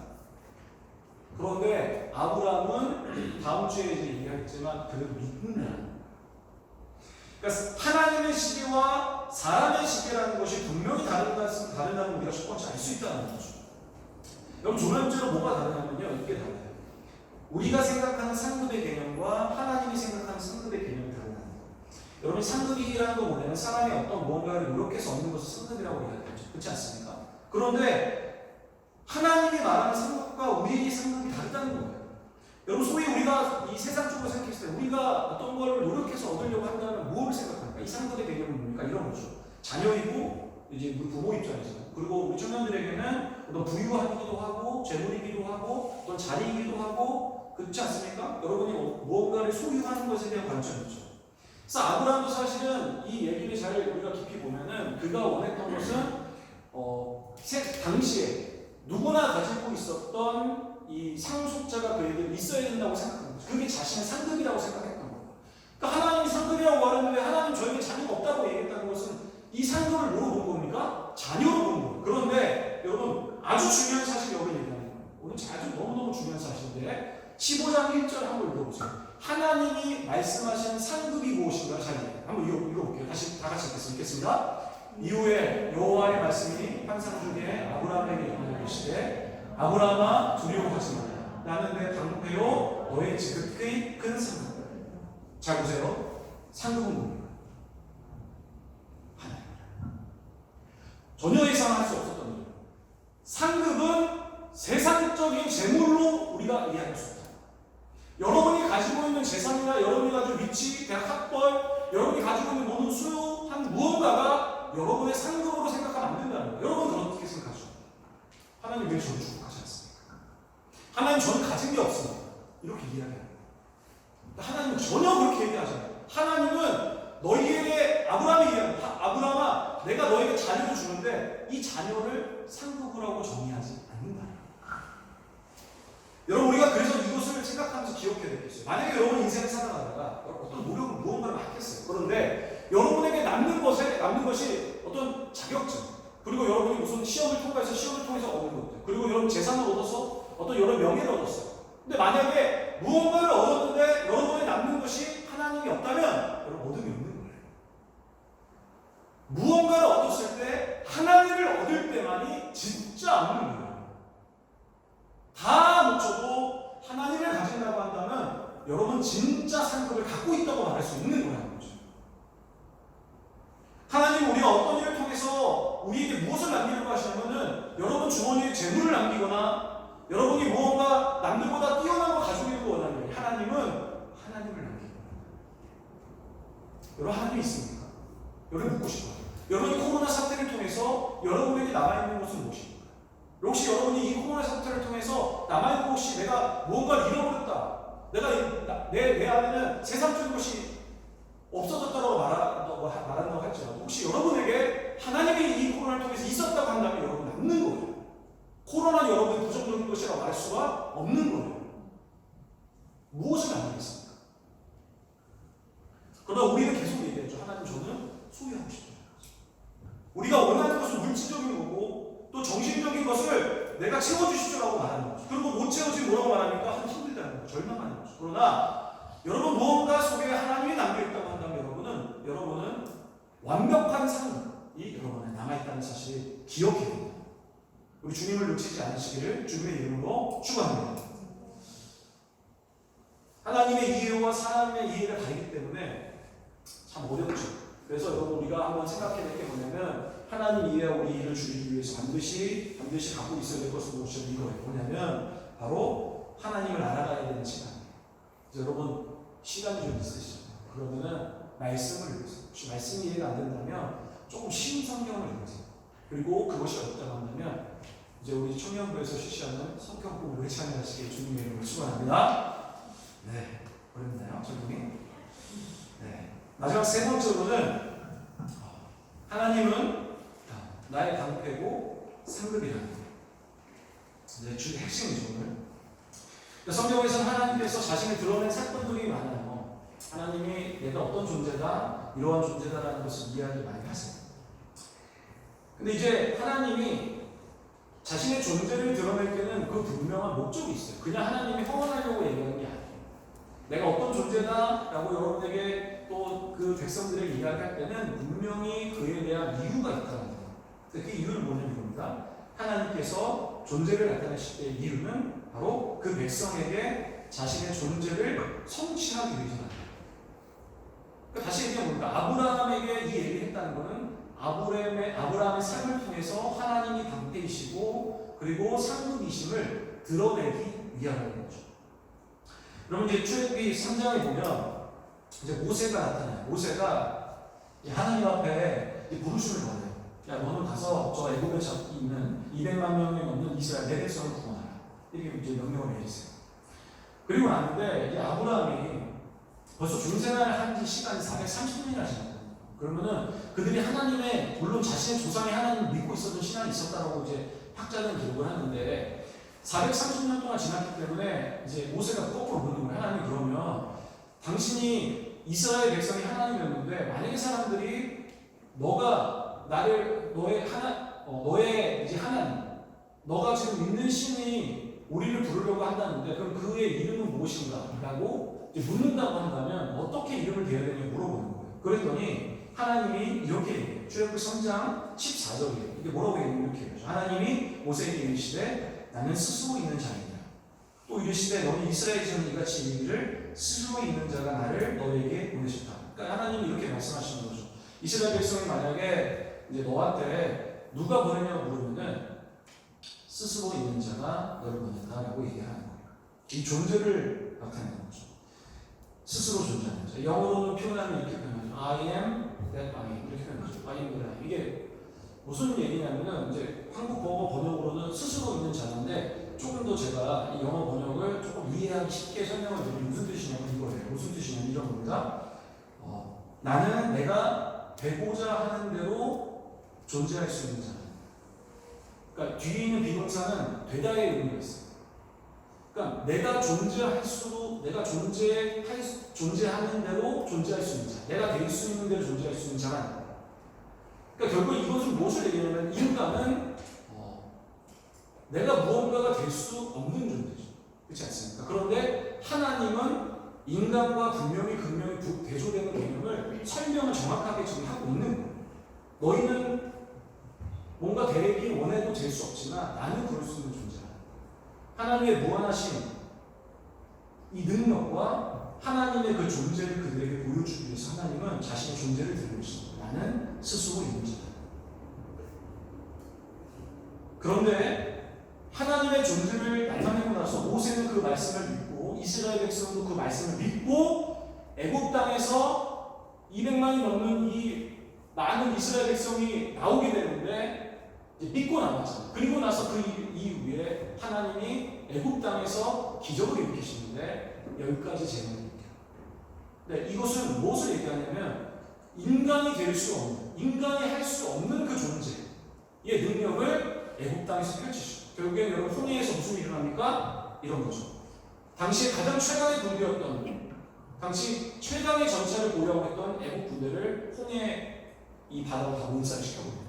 그런데 아브라함은 다음 주에 이제 얘기하겠지만 그래도 믿는다. 그러니까 하나님의 시계와 사람의 시계라는 것이 분명히 다르다는 우리가 첫 번째 알 수 있다는 거죠. 여러분, 두 번째로 뭐가 다르냐면요, 이게 달라요. 우리가 생각하는 상급의 개념과 하나님이 생각하는 상급의 개념이 다르다는 거예요. 여러분, 상급이라는 거 뭐냐면 사람이 어떤 무언가를 노력해서 얻는 것을 상급이라고 이야기하죠. 그렇지 않습니까? 그런데 하나님이 말하는 상급과 우리의 상급이 다르다는 거예요. 여러분, 소위 우리가 이 세상적으로 생각했을 때 우리가 어떤 걸 노력해서 얻으려고 한다면 뭘 생각합니까? 이 상급의 개념은 뭡니까? 이런 거죠. 자녀이고 이제 우리 부모 입장에서, 그리고 우리 청년들에게는 어떤 부유하기도 하고 재물이기도 하고 어떤 자리이기도 하고, 그렇지 않습니까? 여러분이 무언가를 소유하는 것에 대한 관점이죠. 그래서 아브라함도 사실은 이 얘기를 잘 우리가 깊이 보면은 그가 원했던 것은 당시에 누구나 가지고 있었던 이 상속자가 그에게 있어야 된다고 생각하는 거죠. 그게 자신의 상급이라고 생각했던 거예요. 그러니까 하나님이 상급이라고 말하는데 하나님 저에게 자녀가 없다고 얘기했다는 것은 이 상급을 뭐로 본 겁니까? 자녀로 본 거예요. 그런데 여러분, 아주 중요한 사실이 여기 얘기하는 거예요. 오늘 아주 너무너무 중요한 사실인데 15장 1절 한번 읽어보세요. 하나님이 말씀하신 상급이 무엇인가 잘 한번 읽어볼게요. 다시 다 같이 읽겠습니다. 이후에 여호와의 말씀이 환상 중에 아브라함에게 임하시되 아브라함아 두려워하지 마라. 나는 내 방패요 너의 지극히 큰 상급. 잘 보세요. 상급은 뭡니까? 하나님이다. 전혀 예상할 수 없었던 거예요. 상급은 세상적인 재물로 우리가 이해할 수 없다. 여러분이 가지고 있는 재산이나 여러분이 가지고 위치, 대학 학벌, 여러분이 가지고 있는 모든 소유한 무언가가 여러분의 상급으로 생각하면 안 된다는 거예요. 여러분은 어떻게 생각하죠? 하나님 왜 저를 축복하지 않습니까? 하나님 저는 가진 게 없습니다. 이렇게 이야기합니다. 하나님은 전혀 그렇게 얘기하잖아요. 하나님은 너희에게 아브라함이 얘기합니다. 아브라함아, 내가 너에게 자녀를 주는데 이 자녀를 상급으로 하고 정의하지 않는다. 여러분, 우리가 그래서 이것을 생각하면서 기억해야 되겠어요. 만약에 여러분 인생을 살아가다가 어떤 노력을 무언가를 맡겼어요. 그런데 여러분에게 남는 것이 어떤 자격증, 그리고 여러분이 무슨 시험을 통해서 얻는 것들, 그리고 여러분 재산을 얻어서 어떤 여러 명예를 얻었어요. 근데 만약에 무언가를 얻었는데 여러분이 남는 것이 하나님이 없다면 여러분 얻음이 없는 거예요. 무언가를 얻었을 때 하나님을 얻을 때만이 진짜 얻는 거예요. 다 묻혀도 하나님을 가진다고 한다면 여러분 진짜 상급을 갖고 있다고 말할 수 있는 거라는 거죠. 하나님 우리가 어떤 일을 통해서 우리에게 무엇을 남기려고 하시냐면은 여러분 주머니에 재물을 남기거나 여러분이 무언가 남들보다 뛰어난 거 가지고 있는 거 원하는 거예요. 하나님은 하나님을 남기고. 여러분 하나님이 있습니까? 여러분 묻고 싶어요. 여러분이 코로나 사태를 통해서 여러분에게 남아있는 것은 무엇입니까? 혹시 여러분이 이 코로나 사태를 통해서 남아있는 것이 내가 무언가를 잃어버렸다. 내 안에는 세상적인 것이 없어졌다고 말한다고 할지라도 혹시 여러분에게 하나님이 이 코로나를 통해서 있었다고 한다면 여러분 남는 거예요. 코로나는 여러분의 부정적인 것이라고 말할 수가 없는 거예요. 무엇을 만들겠습니까? 그러나 우리는 계속 얘기했죠. 하나님 저는 소유하고 싶어요. 우리가 원하는 것은 물질적인 거고 또 정신적인 것을 내가 채워주십시오라고 말하는 거죠. 그리고 못 채워지면 뭐라고 말합니까? 하기 힘들다는 거죠. 절망하는 거죠. 그러나 여러분 무언가 속에 하나님이 남겨있다고 한다면 여러분은 완벽한 삶이 여러분에 남아있다는 사실을 기억해야 됩니다. 우리 주님을 놓치지 않으시기를 주님의 이름으로 축원합니다. 하나님의 이해와 사람의 이해가 다르기 때문에 참 어렵죠. 그래서 여러분 우리가 한번 생각해야 될 게 뭐냐면 하나님 이해와 우리 이해를 줄이기 위해서 반드시 갖고 있어야 될 것은 무엇이죠? 이거예요. 뭐냐면 바로 하나님을 알아가야 되는 시간이에요. 그래서 여러분 시간이 좀 있으시죠? 그러면은 말씀을 읽으세요. 혹시 말씀이 이해가 안 된다면 조금 쉬운 성경을 읽으세요. 그리고 그것이 어렵다고 한다면 이제 우리 청년부에서 실시하는 성경 공부를 참여하시길 주님의 이름으로 축원합니다. 네, 어렵나요? 적용이? 네. 마지막 세 번째로는 하나님은 나의 방패고 상급이라는 거예요. 이제 주 핵심이죠. 오늘. 성경에서는 하나님께서 자신을 드러낸 사건들이 많아요. 하나님이 내가 어떤 존재다, 이러한 존재다라는 것을 이야기 많이 하세요. 근데 이제 하나님이 자신의 존재를 드러낼 때는 그 분명한 목적이 있어요. 그냥 하나님이 허언하려고 얘기하는 게 아니에요. 내가 어떤 존재다라고 여러분에게 또 그 백성들에게 이야기할 때는 분명히 그에 대한 이유가 있다는 거예요. 그 이유는 뭐냐면 이겁니다. 하나님께서 존재를 나타내실 때의 이유는 바로 그 백성에게 자신의 존재를 성취하기 위해서다. 그러니까 다시 얘기하면 뭡니까? 아브라함에게 이 얘기를 했다는 것은 아브라함의 삶을 통해서 하나님이 방패이시고 그리고 상급이심을 드러내기 위함인 거죠. 그럼 이제 출애굽기 3장에 보면 이제 모세가 나타나요. 모세가 하나님 앞에 부르심을 받아요. 야, 너는 가서 저 애굽에 있는 200만 명이 넘는 이스라엘 내 백성을 구원하라. 이렇게 이제 명령을 내리세요. 그리고 나는데 이제 아브라함이 벌써 중생활을 한 지 시간이 430년이나 지났거든요. 그러면은 그들이 하나님의 물론 자신의 조상이 하나님을 믿고 있었던 신앙이 있었다라고 이제 학자들은 기록을 하는데 430년 동안 지났기 때문에 이제 모세가 거꾸로 묻는 거예요. 하나님 그러면 당신이 이스라엘 백성이 하나님이었는데 만약에 사람들이 너가 나를 너의 이제 하나님, 너가 지금 믿는 신이 우리를 부르려고 한다는데 그럼 그의 이름은 무엇인가?라고 묻는다고 한다면 어떻게 이름을 대해야 되냐 물어보는 거예요. 그랬더니 하나님이 이렇게 얘기해요. 출애굽기 3장 14절이에요. 이게 뭐라고 이렇게 얘기하죠. 하나님이 모세에게 이르시되 나는 스스로 있는 자이다. 또 이르시되 너는 이스라엘 전에 이같이 이르기를 스스로 있는 자가 나를 너에게 보내셨다. 그러니까 하나님이 이렇게 말씀하시는 거죠. 이스라엘 백성이 만약에 이제 너한테 누가 보내냐고 물으면은 스스로 있는 자가 너를 보낸다라고 얘기하는 거예요. 이 존재를 나타내는 거죠. 스스로 존재하는 자. 영어로는 표현하면 이렇게 표현하죠. I am that I am. 이렇게 표현하죠. I am that I am. 이게 무슨 얘기냐면은 이제 한국 번역 번역으로는 스스로 있는 자인데 조금 더 제가 이 영어 번역을 조금 이해하기 쉽게 설명을 드리면 무슨 뜻이냐면 이거예요. 무슨 뜻이냐면 이런 겁니다. 나는 내가 되고자 하는 대로 존재할 수 있는 자. 그러니까 뒤에 있는 비동사는 되다의 의미가 있어요. 그러니까 내가 존재하는 대로 존재할 수 있는 자. 내가 될 수 있는 대로 존재할 수 있는 자가 아니다. 그러니까 결국 이것은 무엇을 얘기하냐면 인간은 내가 무언가가 될 수 없는 존재죠. 그렇지 않습니까? 그런데 하나님은 인간과 분명히 대조되는 개념을 설명을 정확하게 지금 하고 있는 거예요. 너희는 뭔가 되길 원해도 될 수 없지만 나는 그럴 수 있는 존재야. 하나님의 무한하신 이 능력과 하나님의 그 존재를 그들에게 보여주기 위해서 하나님은 자신의 존재를 드러내십니다. 나는 스스로 있는 자다. 그런데 하나님의 존재를 나타내고 나서 모세는 그 말씀을 믿고 이스라엘 백성도 그 말씀을 믿고 애굽 땅에서 200만이 넘는 이 많은 이스라엘 백성이 나오게 되는데 이제 믿고 나왔잖아요. 그리고 나서 그 이후에 하나님이 애굽 땅에서 기적을 일으키시는데 10가지 재앙입니다. 네, 이것은 무엇을 얘기하냐면 인간이 될 수 없는, 인간이 할 수 없는 그 존재의 능력을 애굽 땅에서 펼치시죠. 결국엔 여러분 홍해에서 무슨 일이 일어납니까? 이런 거죠. 당시 가장 최강의 군대였던, 당시 최강의 전차를 보유하고 있던 애국 군대를 홍해 이 바다로 다 몰살시켜버려요.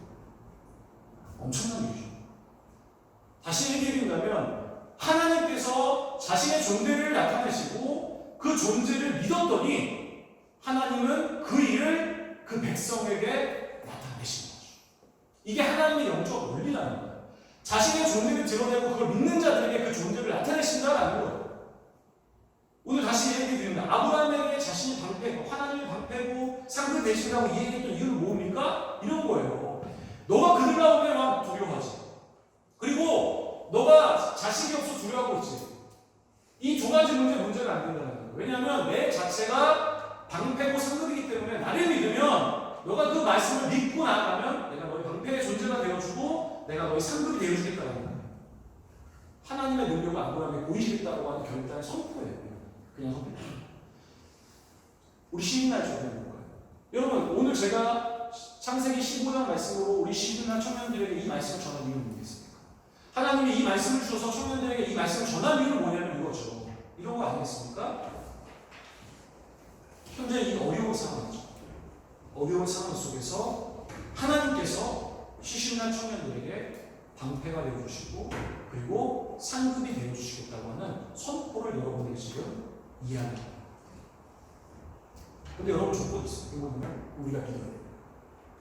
엄청난 일이죠. 다시 얘기해드린다면 하나님께서 자신의 존재를 나타내시고 그 존재를 믿었더니 하나님은 그 일을 그 백성에게 나타내신 거죠. 이게 하나님의 영적 원리라는 거예요. 자신의 존재를 드러내고 그걸 믿는 자들에게 그 존재를 나타내신다라는 거예요. 오늘 다시 얘기해드립니다. 아브라함에게 자신이 방패고 하나님의 방패고 상대 되신다고 이야기했던 이유는 뭡니까? 이런 거예요. 너가 그들 가운데 막 두려워하지. 그리고 너가 자식이 없어 두려워하고 있지. 이 두 가지 문제가 안 된다는 거예요. 왜냐하면 내 자체가 방패고 상급이기 때문에 나를 믿으면 너가 그 말씀을 믿고 나가면 내가 너의 방패의 존재가 되어주고 내가 너의 상급이 되어주겠다는 거예요. 하나님의 능력을 아브라함에 보이시겠다고 하는 결단의 선포예요. 그냥 선포. 우리 시민날 준비하는 거예요. 여러분 오늘 제가 창세기 15장 말씀으로 우리 시민날 청년들에게 이 말씀을 전한 이유는 뭐겠습니까? 하나님이 이 말씀을 주셔서 청년들에게 이 말씀을 전한 이유는 뭐냐면 이거죠. 이런 거 아니겠습니까? 현재 이 어려운 상황이죠. 어려운 상황 속에서 하나님께서 시신난 청년들에게 방패가 되어주시고 그리고 상급이 되어주시겠다고 하는 선포를 여러분에게 지금 이야기합니다. 근데 여러분 조건이 있어요. 이거는 우리가 믿어야 돼요.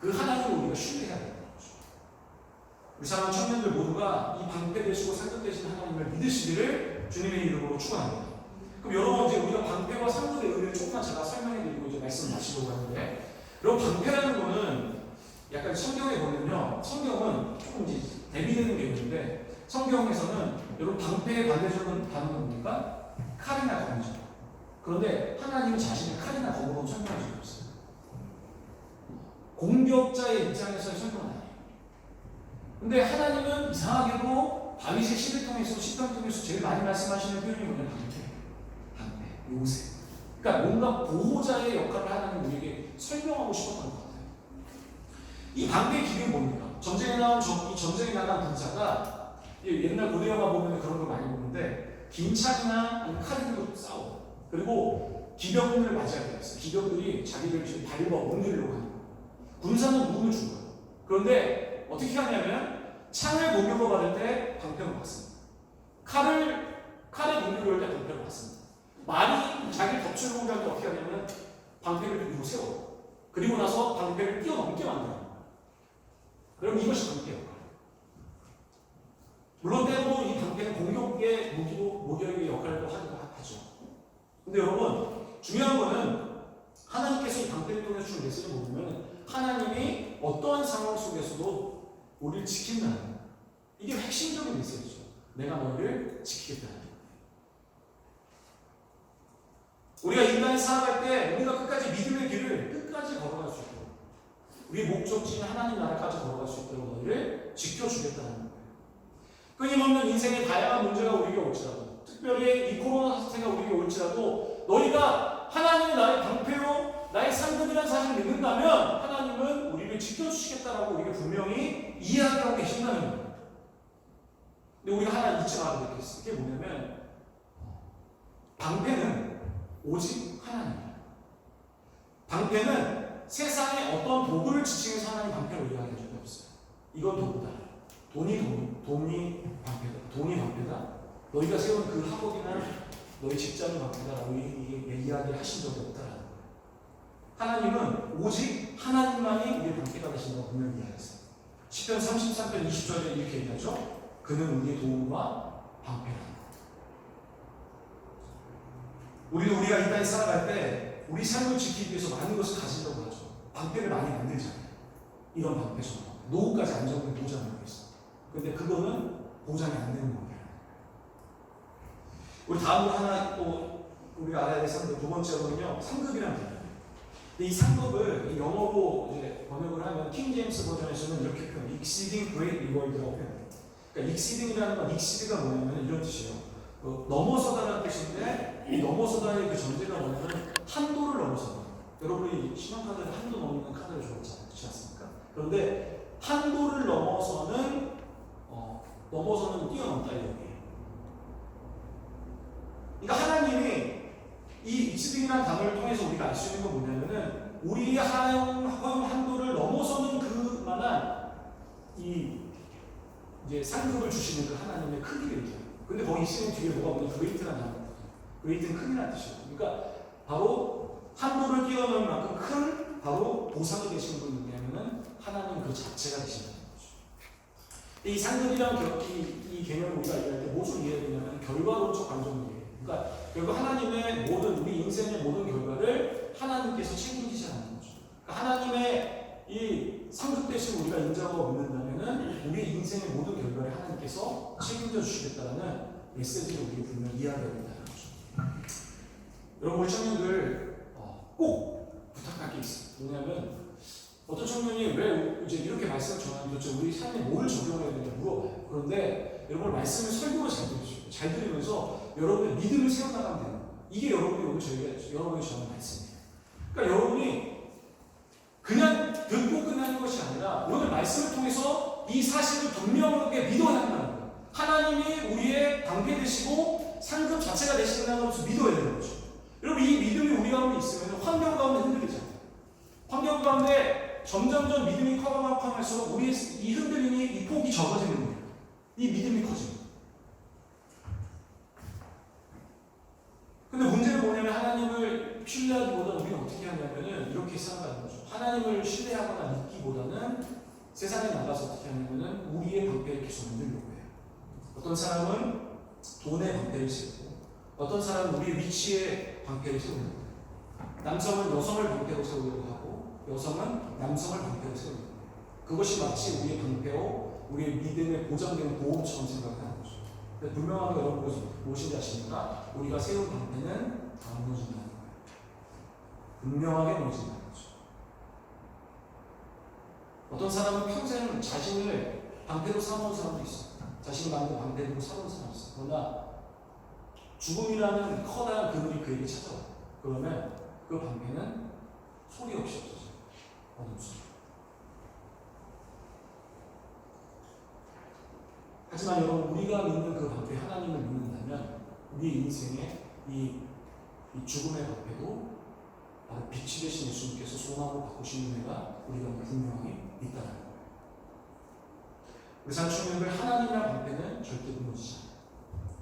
그 하나님을 우리가 신뢰해야 되는 거죠. 우리 사랑하는 청년들 모두가 이 방패 되시고 상급 되신 하나님을 믿으시기를 주님의 이름으로 축원합니다. 그럼 여러분 이제 우리가 방패와 상급의 의미를 조금만 제가 설명해드리고 이제 말씀 마치려고 하는데, 여러분 방패라는 거는 약간 성경에 보면요, 성경은 조금 이제 대비되는 게 있는데 성경에서는 여러분 방패의 반대적인 단어는 뭡니까? 칼이나 검이죠. 그런데 하나님은 자신의 칼이나 검으로 설명할 수 없어요. 공격자의 입장에서의 설명은 아니에요. 근데 하나님은 이상하게도 다윗의 시를 통해서 시편 통해서 제일 많이 말씀하시는 표현이 뭐냐면 방패, 요새. 그러니까 뭔가 보호자의 역할을 하나님 우리에게 설명하고 싶었던 것 같아요. 이 방패의 기능이 뭡니까? 전쟁에 나간 군사가 옛날 고대 영화 보면 그런 걸 많이 보는데 긴 창이나 아니면 칼들로 싸워. 그리고 기병들을 맞이하게 됐어요. 기병들이 자기들 지금 발과 옮기려고 하는 거예요. 군사는 무음을 준 거예요. 그런데 어떻게 하냐면 창을 공격을 받을 때 방패를 받습니다. 칼에 공격을 할 때 방패를 받습니다. 말이 자기를 덮치려고 할 때 어떻게 하냐면 방패를 위로 세워요. 그리고 나서 방패를 뛰어넘게 만들어요. 그럼 이것이 방패 역할. 물론 때로는 이 방패는 공격의 목적의 역할도 하죠. 근데 여러분 중요한 거는 하나님께서 이 방패를 통해서 준 메시지를 보면 하나님이 어떠한 상황 속에서도 우리를 지킨다는 거예요. 이게 핵심적인 메시지죠. 내가 너희를 지키겠다는 거예요. 우리가 인간이 살아갈 때 우리가 끝까지 믿음의 길을 끝까지 걸어갈 수 있도록 우리 목적지인 하나님 나라까지 걸어갈 수 있도록 너희를 지켜주겠다는 거예요. 끊임없는 인생의 다양한 문제가 우리에게 올지라도, 특별히 이 코로나 사태가 우리에게 올지라도 너희가 하나님이 나의 방패로 나의 상급이라는 사실을 믿는다면 하나님은 우리를 지켜주시겠다라고 우리가 분명히 이야기하고 계신다는 거예요. 근데 우리가 하나 잊지 말아야 될 게 있어요. 그게 뭐냐면 방패는 오직 하나님이에요. 방패는 세상에 어떤 도구를 지칭해서 하나님 방패로 이야기한 적이 없어요. 이건 도구다. 돈이 방패다. 너희가 세운 그 학업이나 너희 직장이 방패다라고 이야기를 하신 적이 없다라는 거예요. 하나님은 오직 하나님만이 우리의 방패가 되신다고 분명히 이야기했어요. 시편 33편 20절에 이렇게 얘기하죠. 그는 우리의 도움과 방패다. 우리도 우리가 이 땅에 살아갈 때 우리 삶을 지키기 위해서 많은 것을 가지려고 하죠. 방패를 많이 만들잖아요. 이런 방패처럼 노후까지 안정된 보장을 하고 있어요. 근데 그거는 보장이 안 되는 거예요. 우리 다음으로 하나 또 우리가 알아야 될 상급, 두 번째로는요, 상급이라는 개념이에요. 근데 이 상급을 영어로 이제 번역을 하면 킹 제임스 버전에서는 이렇게 표현해요. exceeding great reward라고 표현해요. 그러니까 exceeding이라는 건 exceed가 뭐냐면 이런 뜻이에요. 넘어서다라는 뜻인데 이 넘어서다의 그 전제가 뭐냐면 한도를 넘어서다. 여러분이 신용카드를 한도 넘는 카드를 좋아하지 않습니까? 그런데 한도를 넘어서는 뛰어넘다 이거예요. 그러니까 하나님이 이 익스딩이라는 단어를 통해서 우리가 알 수 있는 건 뭐냐면은 우리의 허용 한도를 넘어서는 그만한 이 이제 상급을 주시는 그 하나님의 크기를 얘기해요. 근데 거기 쓰는 뒤에 뭐가 오냐? 그레이트라는 단어. 그레이트는 큰이라는 뜻이에요. 그러니까 바로 한도를 뛰어넘을 만큼 큰 바로 보상이 되시는 분이 누구냐면은 하나님 그 자체가 되신다는 거죠. 이 상급이란 이 개념을 우리가 이해할 때 무엇을 이해해야 되냐면 결과론적 관점을 이해해요. 그러니까 결국 하나님의 모든 우리 인생의 모든 결과를 하나님께서 책임지시는 거죠. 그러니까 하나님의 이 상급되신 우리가 인정하고 믿는다면은 우리 인생의 모든 결과를 하나님께서 책임져 주시겠다는 메시지를 우리 분명히 이해해야 된다는 거죠. 여러분 우리 청년들 꼭 부탁할 게 있어요. 뭐냐면 어떤 청년이 왜 이제 이렇게 말씀을 전하면 도대체 우리 삶에 뭘 적용해야 되냐 물어봐요. 그런데 여러분 말씀을 설교로 잘 들으시고 잘 들으면서 여러분의 믿음을 세워나가면 되는 거예요. 이게 여러분이 오늘 여러분이 전하는 말씀이에요. 그러니까 여러분이 그냥 듣고 끝나는 것이 아니라 오늘 말씀을 통해서 이 사실을 분명하게 믿어야 한다는 거예요. 하나님이 우리의 방패 되시고 상급 자체가 되신다는 것을 믿어야 되는 거죠. 여러분 이 믿음이 우리 가운데 있으면 환경 가운데 흔들리잖아요. 환경 가운데 점점점 믿음이 커가면서 우리의 이 흔들림이 이 폭이 적어지는 거예요. 이 믿음이 커집니다. 근데 문제는 뭐냐면 하나님을 신뢰하기보다 우리는 어떻게 하냐면은 이렇게 생각하는 거죠. 하나님을 신뢰하거나 믿기보다는 세상에 나가서 어떻게 하냐면은 우리의 방패를 계속 만들려고 해요. 어떤 사람은 돈의 방패를 세우고 어떤 사람은 우리의 위치의 방패를 세우는 거예요. 남성은 여성을 방패로 세우려고 하고 여성은 남성을 방패로 세우려고 해요. 그것이 마치 우리의 방패로 우리의 믿음에 보장되는 보험처럼 생각하는 거죠. 근데 분명하게 여러분 무엇인지 아십니까? 우리가 세운 방패는 다 무너진다는 거예요. 분명하게 무너진다는 거죠. 어떤 사람은 평생 자신을 방패로 삼아온 사람도 있어요. 자신이 만든 방패로 삼아온 사람도 있어요. 그러나 죽음이라는 커다란 그늘이 그에게 찾아와요. 그러면 그 방패는 소리 없이 없어져요. 어둠 속에. 하지만 여러분 우리가 믿는 그 방패 하나님을 믿는다면 우리 인생의 이 죽음의 방패도 바로 빛이 되신 예수님께서 소망으로 바꾸시는 은혜가 우리가 분명히 있다는 거예요. 우리 산충년들 하나님이란 방패는 절대 무너지지 않아요.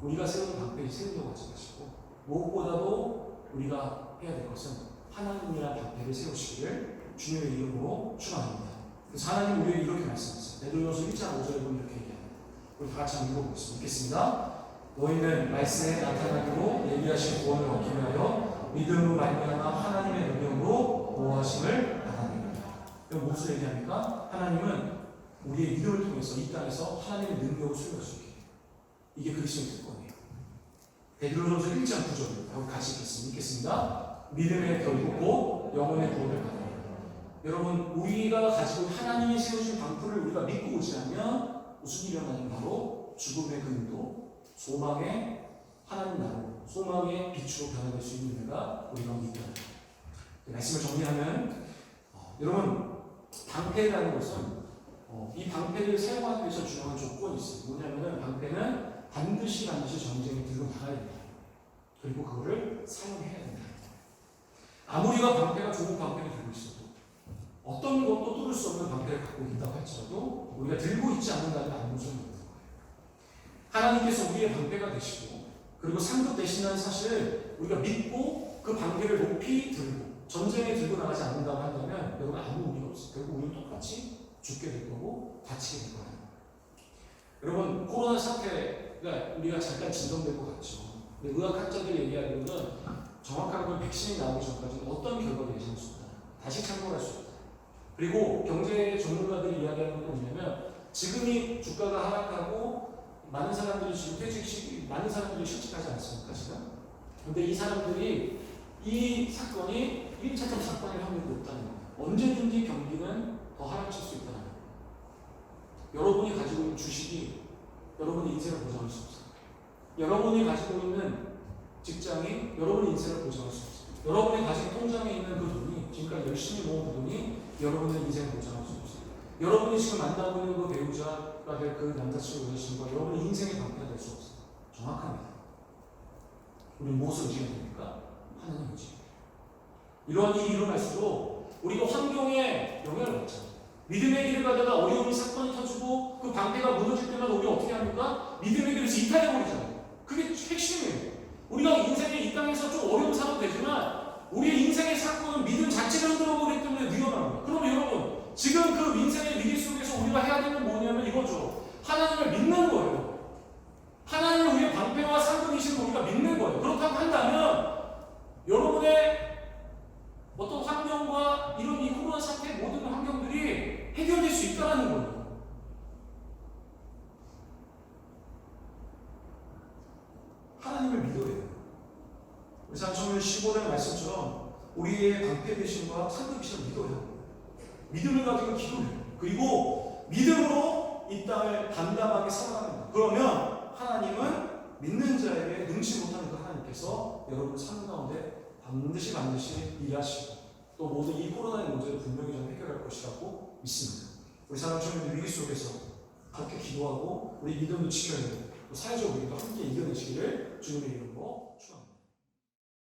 우리가 세우는 방패를 세우려고 하지 마시고 무엇보다도 우리가 해야 될 것은 하나님이란 방패를 세우시기를 주님의 이름으로 축원합니다. 그래서 하나님 우리에게 이렇게 말씀하셨어요. 베드로전서 1장 5절에 보면 이렇게 얘기합니다. 우리 다 같이 한번 읽어보겠습니다. 읽겠습니다. 너희는 말씀에 나타나기로 예비하신 구원을 얻기 위하여 믿음으로 말미암아 하나님의 능력으로 보호하심을 받아냅니다. 이건 무엇을 얘기합니까? 하나님은 우리의 믿음을 통해서 이 땅에서 하나님의 능력을 수행할 수 있게 해요. 이게 그리스도의 특권이에요. 베드로전서 1장 9절입니다. 같이 읽겠습니다. 믿음의 결국 영혼의 구원을 받아요. 여러분 우리가 가지고 하나님이 세우신 방패를 우리가 믿고 오지 않으면 무슨 일이 일어나냐면 바로 죽음의 근도, 소망의 하나님 나라로, 소망의 빛으로 변화될 수 있는 데가 우리가 믿다. 말씀을 정리하면 여러분 방패라는 것은 이 방패를 사용하기 위해서 중요한 조건이 있어요. 뭐냐면은 방패는 반드시 전쟁에 들고 나가야 된다. 그리고 그거를 사용해야 된다. 아무리가 방패가 좋은 방패를 들고 있어도 어떤 것도 뚫을 수 없는 방패를 갖고 있다고 할지라도 우리가 들고 있지 않는다면 아무 소용이 없는 거예요. 하나님께서 우리의 방패가 되시고 그리고 상급 되신다는 사실을 우리가 믿고 그 방패를 높이 들고 전쟁에 들고 나가지 않는다고 한다면 여러분 아무 의미가 없어요. 결국 우리는 똑같이 죽게 될 거고 다치게 될 거예요. 여러분 코로나 사태가 우리가 잠깐 진정될 것 같죠. 근데 의학학자들이 얘기하기로는 정확한 건 백신이 나오기 전까지는 어떤 결과도 예상할 수 없다. 다시 창궐할 수 없다. 그리고 경제 전문가들이 이야기하는 건 뭐냐면 지금이 주가가 하락하고 많은 사람들이 지금 많은 사람들이 실직하지 않습니까 지금? 근데 이 사람들이 이 사건이 1차적 사건일 확률이 높다는 거예요. 언제든지 경기는 더 하락칠 수 있다는 거예요. 여러분이 가지고 있는 주식이 여러분의 인생을 보장할 수 없어요. 여러분이 가지고 있는 직장이 여러분의 인생을 보장할 수 없어요. 여러분이 가진 통장에 있는 그 돈이 지금까지 열심히 모은 그 돈이 여러분의 인생을 보장할 수 없어요. 여러분이 지금 만나고 있는 그 배우자가 될 그 남자친구 여자친구가 여러분의 인생의 방패가 될 수 없어요. 정확합니다. 우리는 무엇을 의지해야 됩니까? 하나님을 의지해야 돼요. 이러한 일이 일어날수록 우리가 환경에 영향을 받잖아요. 믿음의 길을 가다가 어려움이 사건이 터지고 그 방패가 무너질 때마다 우리가 어떻게 합니까? 믿음의 길에서 이탈해버리잖아요. 그게 핵심이에요. 우리가 인생에 이 땅에서 좀 어려운 상황 되지만 우리의 인생의 사건은 믿음 자체를 흔들어버리기 때문에 위험합니다. 그럼 여러분 지금 그 인생의 위기 속에서 우리가 해야 되는 건 뭐냐면 이거죠. 하나님을 믿는 거예요. 하나님을 우리의 방패와 상급이신 우리가 믿는 거예요. 그렇다고 한다면 여러분의 어떤 환경과 이런 이 코로나 사태의 모든 환경들이 해결될 수 있다는 거예요. 하나님을 믿어야 돼요. 우리 사도행전 15장의 말씀처럼 우리의 방패 되심과 상급 되심을 믿어야 합니다. 믿음을 가지고 기도해요. 그리고 믿음으로 이 땅을 담담하게 살아갑니다. 그러면 하나님은 믿는 자에게 능치 못하는 그 하나님께서 여러분 삶 가운데 반드시 일하시고 또 모든 이 코로나의 문제를 분명히 좀 해결할 것이라고 믿습니다. 우리 사람처럼 위기 속에서 그렇게 기도하고 우리 믿음을 지켜야 되고 또 사회적으로 우리가 함께 이겨내시기를 주님의 이름으로 축원합니다.